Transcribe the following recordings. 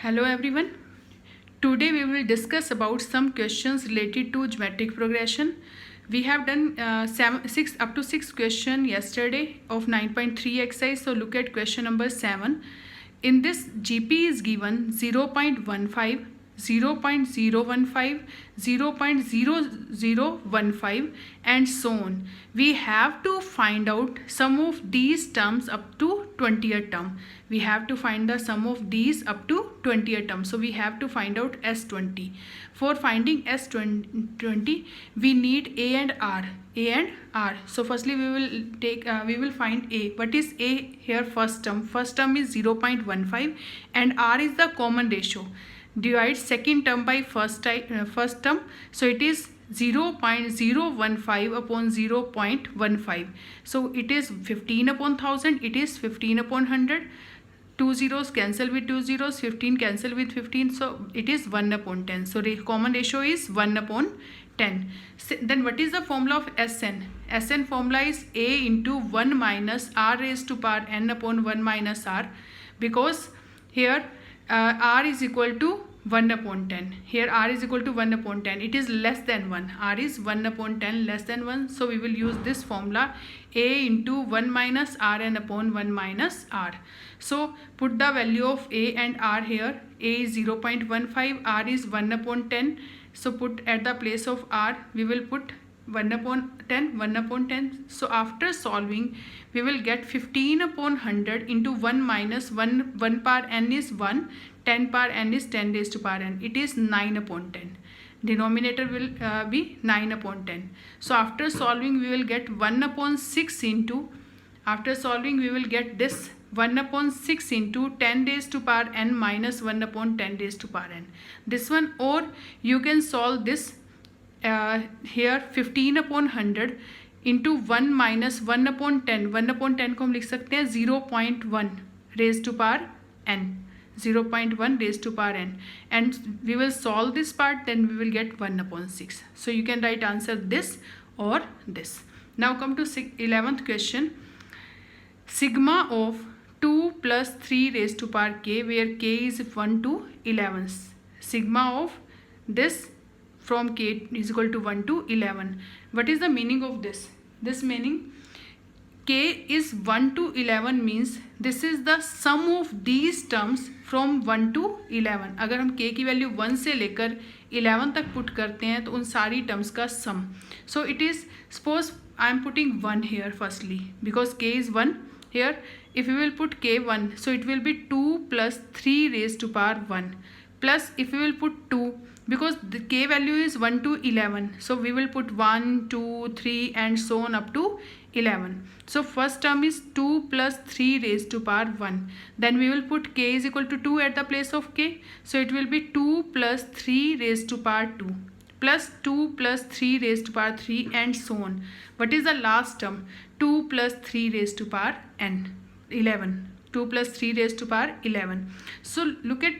Hello everyone. Today we will discuss about some questions related to geometric progression. We have done 6 question yesterday of 9.3 exercise. So look at question number 7. In this, GP is given 0.15, 0.015, 0.0015 and so on. We have to find out sum of these terms up to 20th term. We have to find the sum of these up to 20th term. So we have to find out S20. For finding S20, we need A and R. A and R. So firstly we will find A. What is A here? First term. First term is 0.15 and R is the common ratio. Divide second term by first term. So it is 0.015 upon 0.15. So it is 15 upon 1000. It is 15 upon 100. 2 zeros cancel with 2 zeros. 15 cancel with 15. So it is 1 upon 10. So common ratio is 1 upon 10. Then what is the formula of Sn? Sn formula is A into 1 minus R raised to power n upon 1 minus R, because here R is equal to 1 upon 10. Here R is equal to 1 upon 10. It is less than 1. R is 1 upon 10 less than 1. So we will use this formula, A into 1 minus Rn upon 1 minus R. So put the value of A and R here. A is 0.15. R is 1 upon 10. So put at the place of R, we will put 1 upon 10, 1 upon 10. So after solving, we will get 15 upon 100 into 1 minus 1 power n is 1, 10 power n is 10 raised to power n. It is 9 upon 10. Denominator will be 9 upon 10. So after solving, we will get 1 upon 6 into, after solving, we will get this 1 upon 6 into 10 raised to power n minus 1 upon 10 raised to power n. This one, or you can solve this here 15 upon 100 into 1 minus 1 upon 10. 1 upon 10 को हम लिख सकते हैं 0.1 raised to power n. 0.1 raised to power n. And we will solve this part, then we will get 1 upon 6. So you can write answer this or this. Now come to 11th question. Sigma of 2 plus 3 raised to power k, where k is 1 to 11. Sigma of this from k is equal to 1 to 11. What is the meaning of this? This meaning, k is 1 to 11 means this is the sum of these terms from 1 to 11. अगर हम k की value 1 से लेकर 11 तक put करते हैं तो उन सारी टर्म्स का सम. So it is, suppose I am putting 1 here firstly because k is 1 here. If we will put k1, so it will be 2 plus 3 raised to power 1, plus if we will put 2, because the k value is 1 to 11, so we will put 1, 2, 3 and so on up to 11. So first term is 2 plus 3 raised to power 1. Then we will put k is equal to 2 at the place of k. So it will be 2 plus 3 raised to power 2 plus 2 plus 3 raised to power 3 and so on. What is the last term? 2 plus 3 raised to power n. 11. 2 plus 3 raised to power 11. So look at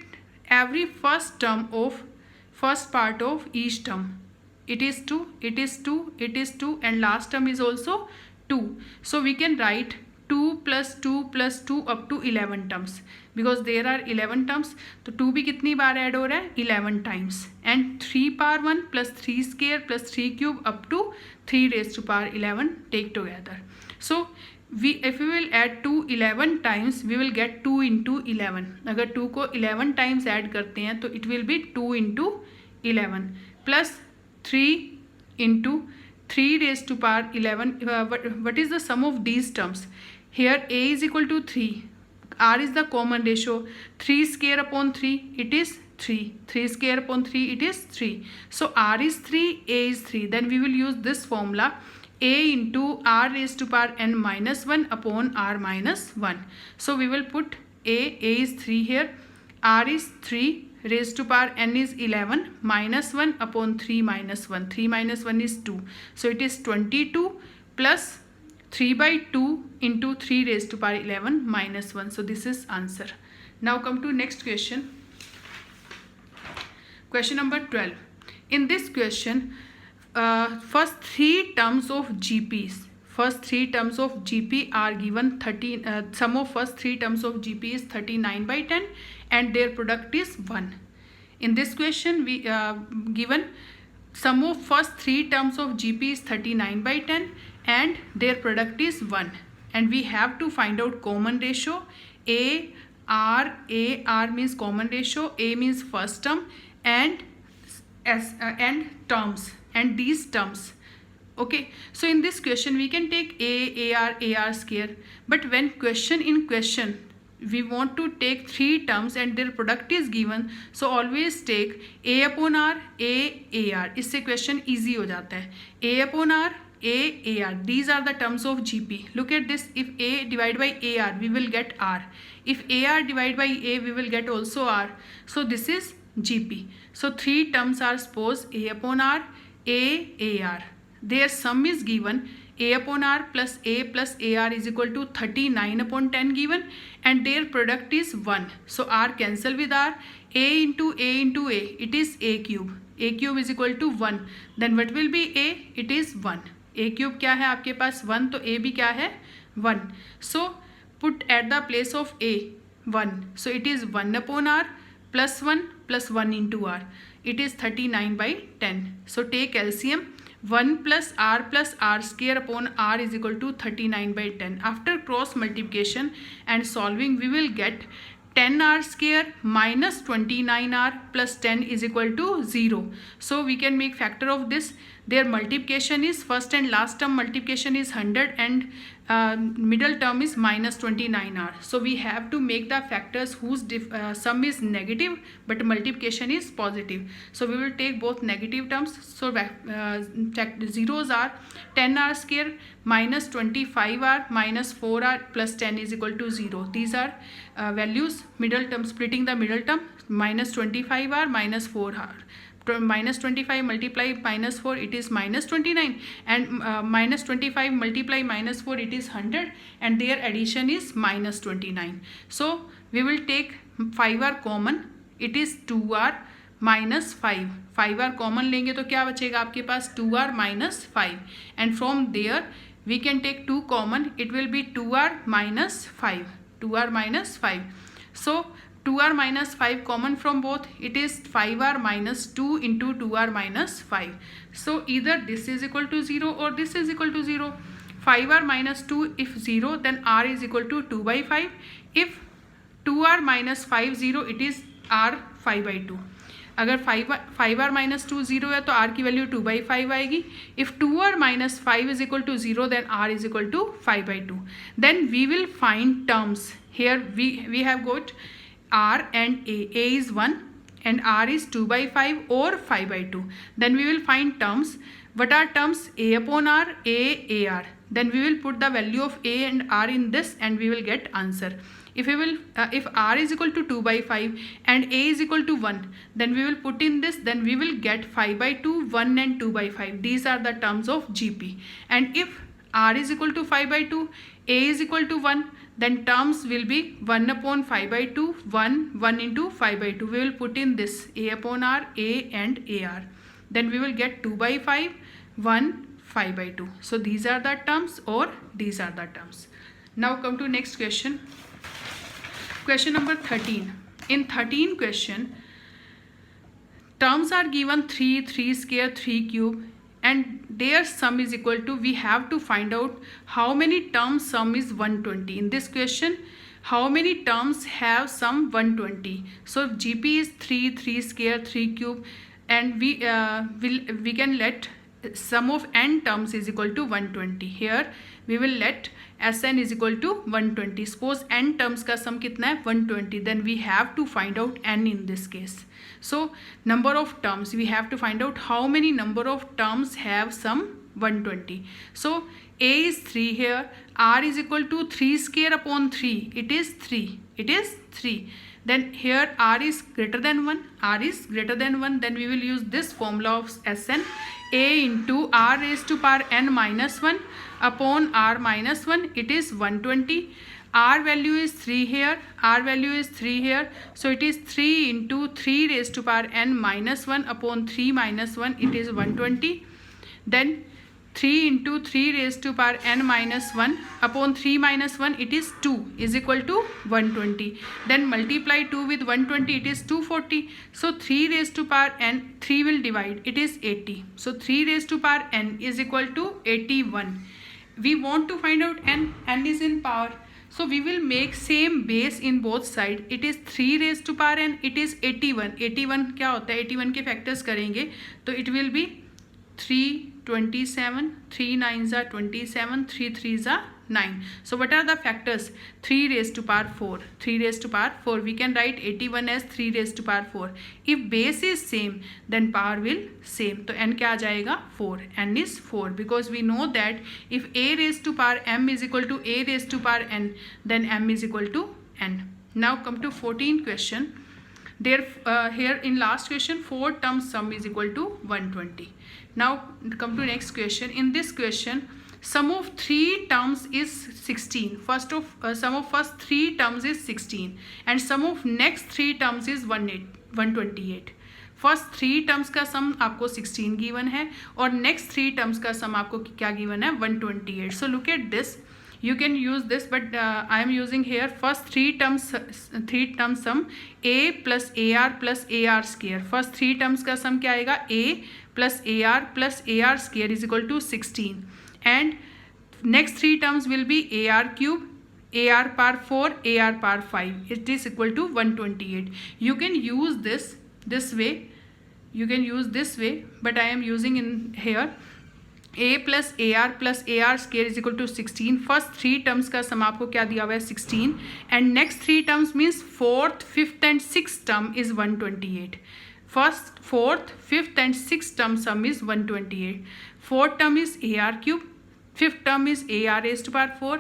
every first term of first part of each term. It is 2, it is 2, it is 2 and last term is also 2. So we can write 2 plus 2 plus 2 up to 11 terms, because there are 11 terms. तो 2 भी कितनी बार add हो रहा है? 11 times. And 3 power 1 plus 3 square plus 3 cube up to 3 raised to power 11 take together. So if we will add 2 11 times, we will get 2 into 11. अगर 2 को 11 times add करते हैं तो it will be 2 into 11 plus 3 into 3 raised to power 11. What is the sum of these terms? Here a is equal to 3. R is the common ratio. 3 square upon 3, it is 3. 3 square upon 3, it is 3. So R is 3, A is 3. Then we will use this formula, A into R raised to power n minus 1 upon R minus 1. So we will put A is 3 here, R is 3, raised to power n is 11, minus 1 upon 3 minus 1. 3 minus 1 is 2. So it is 22 plus 3 by 2 into 3 raised to power 11 minus 1. So this is answer. Now come to next question. Question number 12. In this question, first 3 terms of GPs first three terms of GP are given 13. Sum of first three terms of GP is 39/10 and their product is 1. In this question we given sum of first 3 terms of GP is 39 by 10 and their product is 1, and we have to find out common ratio. A R means common ratio, A means first term, and terms, and these terms. Okay, so in this question we can take AR square, but when in question we want to take 3 terms and their product is given, so always take A upon R, AR. इससे question easy हो जाता है. A upon R, AR. These are the terms of GP. Look at this. If A divided by AR, we will get R. If AR divided by A, we will get also R. So this is GP. So 3 terms are suppose A upon R, AR. Their sum is given. A upon R plus AR is equal to 39 upon 10 given, and their product is 1. So R cancel with R. A into A, it is A cube. A cube is equal to 1. Then what will be A? It is 1. A cube क्या है आपके पास 1, तो A भी क्या है 1. So put at the place of A 1. So it is 1 upon R plus 1 into R. It is 39 by 10. So take LCM. 1 plus R square upon R is equal to 39 by 10. After cross multiplication and solving, we will get 10R square minus 29R plus 10 is equal to 0. So we can make factor of this. Their multiplication is first and last term multiplication is 100 and middle term is minus 29R. So we have to make the factors whose sum is negative but multiplication is positive. So we will take both negative terms. So zeros are 10R square minus 25R minus 4R plus 10 is equal to 0. These are values. Middle term, splitting the middle term, minus 25R minus 4R. Minus 25 multiply minus 4, it is minus 29, and minus 25 multiply minus 4, it is 100, and their addition is minus 29. So we will take 5R common, it is 2R minus 5. 5R common लेंगे तो क्या बचेगा आपके पास 2R minus 5, and from there we can take 2 common, it will be 2R minus 5. 2R minus 5. So 2R minus 5 common from both, it is 5R minus 2 into 2R minus 5. So either this is equal to 0 or this is equal to 0. 5R minus 2 if 0, then R is equal to 2 by 5. If 2R minus 5 0, it is R 5 by 2. अगर 5R minus 2 0 है तो R की value 2 by 5 आएगी. If 2R minus 5 is equal to 0, then R is equal to 5 by 2. Then we will find terms. Here we have got R and A. A is 1 and R is 2 by 5 or 5 by 2. Then we will find terms. What are terms? A upon R, AR. Then we will put the value of A and R in this and we will get answer. If R is equal to 2 by 5 and A is equal to 1, then we will put in this, then we will get 5 by 2, 1 and 2 by 5. These are the terms of GP. And if R is equal to 5 by 2, A is equal to 1, then terms will be 1 upon 5 by 2, 1 into 5 by 2. We will put in this A upon R, A and AR. Then we will get 2 by 5, 1, 5 by 2. So these are the terms or these are the terms. Now come to next question. Question number 13. In 13 question, terms are given 3 square, 3 cube, and their sum is equal to, we have to find out how many terms sum is 120. In this question, how many terms have sum 120? So GP is 3 square, 3 cube, and we can let sum of n terms is equal to 120. Here we will let Sn is equal to 120. Suppose n terms का sum कितना है 120. Then we have to find out n in this case. So number of terms, we have to find out how many number of terms have sum 120. So A is 3 here. R is equal to 3 square upon 3. It is 3. It is 3. Then here R is greater than 1. R is greater than 1. Then we will use this formula of Sn. A into R raised to power n minus 1 upon R minus 1. It is 120. R value is 3 here. R value is 3 here. So it is 3 into 3 raised to power n minus 1 upon 3 minus 1. It is 120. Then 3 into 3 raised to power n minus 1 upon 3 minus 1, it is 2 is equal to 120. Then multiply 2 with 120, it is 240. So 3 raised to power n, 3 will divide, it is 80. So 3 raised to power n is equal to 81. We want to find out n is in power. So we will make same base in both side. It is 3 raised to power n, it is 81. 81 क्या होता है, 81 के factors करेंगे तो it will be 327, 3 9s are 27, 3 3s are 9. So what are the factors? 3 raised to power 4, 3 raised to power 4. We can write 81 as 3 raised to power 4. If base is same, then power will same. तो n क्या आ जाएगा? 4. n is 4 because we know that if a raised to power m is equal to a raised to power n, then m is equal to n. Now come to 14th question. There here in last question 4 terms sum is equal to 120. Now come to next question. In this question, sum of 3 terms is 16. Sum of first 3 terms is 16 and sum of next 3 terms is 128. First 3 terms का सम आपको 16 given है और next 3 terms का सम आपको क्या given है? 128. So look at this. You can use this, but I am using here first 3 terms sum a plus ar plus ar square. First 3 terms का sum क्या आएगा? a plus ar square is equal to 16 and next 3 terms will be ar cube, ar power 4, ar power 5. It is equal to 128. You can use this way. You can use this way, but I am using in here. a plus ar square is equal to 16. First 3 terms का सम आपको क्या दिया हुआ है? 16 and next 3 terms means 4th, 5th and 6th term is 128. First 4th, 5th and 6th term some is 128. 4th term is ar cube, 5th term is ar raised to power 4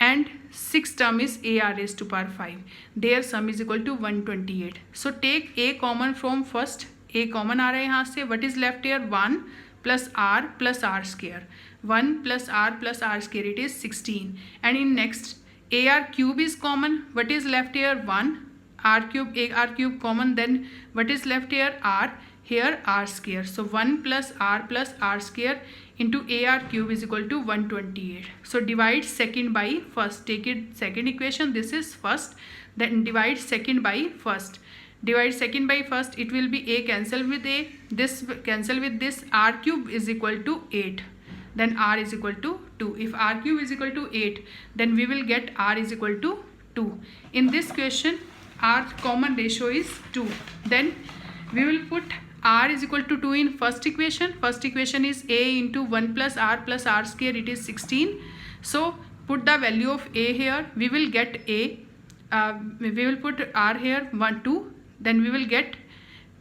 and 6th term is ar raised to power 5. Their sum is equal to 128. So take a common from first. a common आ रहा है यहाँ से. What is left here? 1 plus r square. 1 plus r square, it is 16. And in next ar cube is common. What is left here? 1 r cube common. Then what is left here? r. Here r square. So 1 plus r square into ar cube is equal to 128. So divide second by first. Take it second equation. This is first. Then divide second by first. Divide second by first, it will be a cancel with a, this cancel with this, r cube is equal to 8. Then r is equal to 2. If r cube is equal to 8, then we will get r is equal to 2. In this question, r common ratio is 2. Then we will put r is equal to 2 in first equation. First equation is a into 1 plus r square, it is 16. So put the value of a here. We will get a. We will put r here 1 2. Then we will get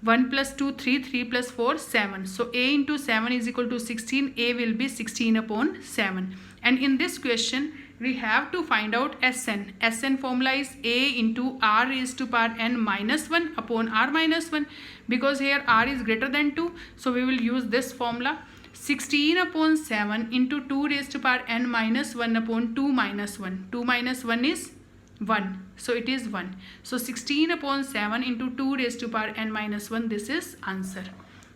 1 plus 2 3, 3 plus 4 7. So a into 7 is equal to 16. A will be 16 upon 7. And in this question we have to find out Sn. Sn formula is a into r raised to power n minus 1 upon r minus 1. Because here r is greater than 2, so we will use this formula. 16 upon 7 into 2 raised to power n minus 1 upon 2 minus 1. 2 minus 1 is 1. So it is 1. So 16 upon 7 into 2 raised to power n minus 1. This is answer.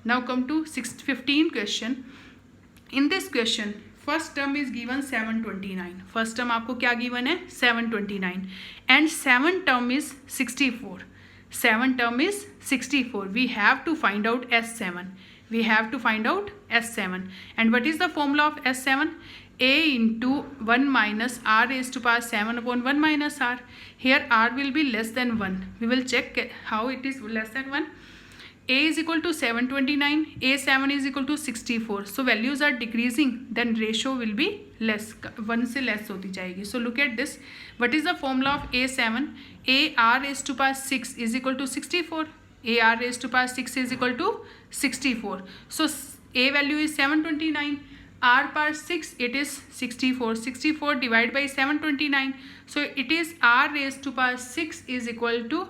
Now come to 15 question. In this question, first term is given 729. First term आपको क्या given है? 729. And 7 term is 64. 7 term is 64. We have to find out S7. We have to find out S7. And what is the formula of S7? a into 1 minus r raised to power 7 upon 1 minus r. Here r will be less than 1. We will check how it is less than 1. a is equal to 729. a7 is equal to 64. So values are decreasing. Then ratio will be less. 1 से less होती जाएगी. So look at this. What is the formula of a7? a r raised to power 6 is equal to 64. a r raised to power 6 is equal to 64. So a value is 729. r power 6, it is 64. 64 divided by 729. So it is r raised to power 6 is equal to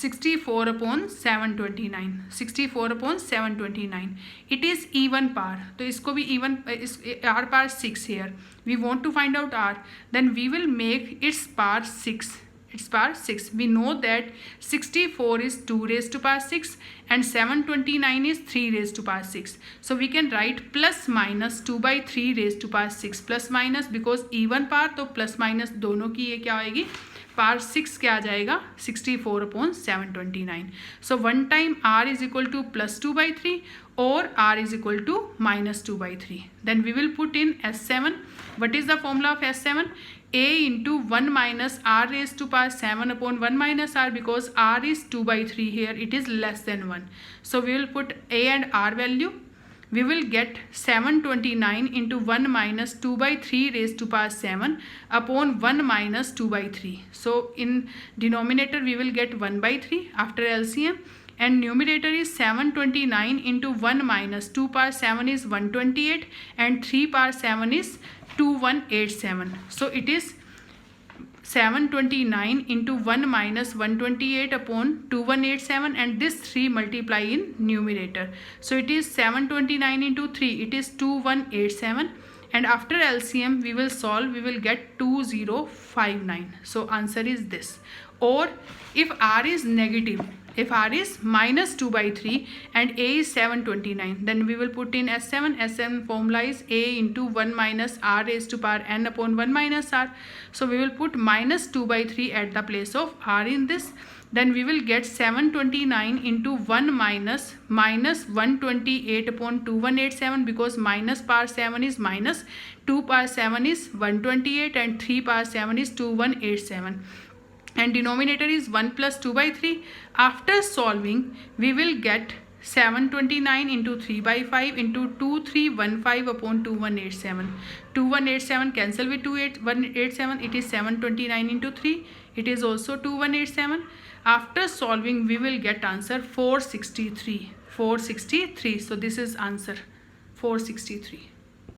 64 upon 729. 64 upon 729. It is even power. तो इसको भी even r power 6 here. We want to find out r. Then we will make its power 6. its power 6. We know that 64 is 2 raised to power 6 and 729 is 3 raised to power 6. So we can write plus minus 2 by 3 raised to power 6 plus minus because even power तो plus minus दोनों की ये क्या आएगी power 6 क्या आ जाएगा 64 upon 729. So one time r is equal to plus 2 by 3 or r is equal to minus 2 by 3. Then we will put in S7. What is the formula of S7? A into 1 minus r raised to power 7 upon 1 minus r because r is 2 by 3 here. It is less than 1. So we will put A and r value. We will get 729 into 1 minus 2 by 3 raised to power 7 upon 1 minus 2 by 3. So in denominator we will get 1 by 3 after LCM. And numerator is 729 into 1 minus 2 power 7 is 128 and 3 power 7 is 2187. So it is 729 into 1 minus 128 upon 2187 and this 3 multiply in numerator. So it is 729 into 3, it is 2187 and after LCM we will solve, we will get 2059. So answer is this. Or if r is negative, if r is minus 2 by 3 and a is 729, then we will put in S7. S7 formula is a into 1 minus r raised to power n upon 1 minus r. So we will put minus 2 by 3 at the place of r in this. Then we will get 729 into 1 minus 128 upon 2187 because minus power 7 is minus, 2 power 7 is 128 and 3 power 7 is 2187. And denominator is 1 plus 2 by 3. After solving, we will get 729 into 3 by 5 into 2315 upon 2187. 2187 cancel with 2187. It is 729 into 3. It is also 2187. After solving, we will get answer 463. 463. So this is answer 463.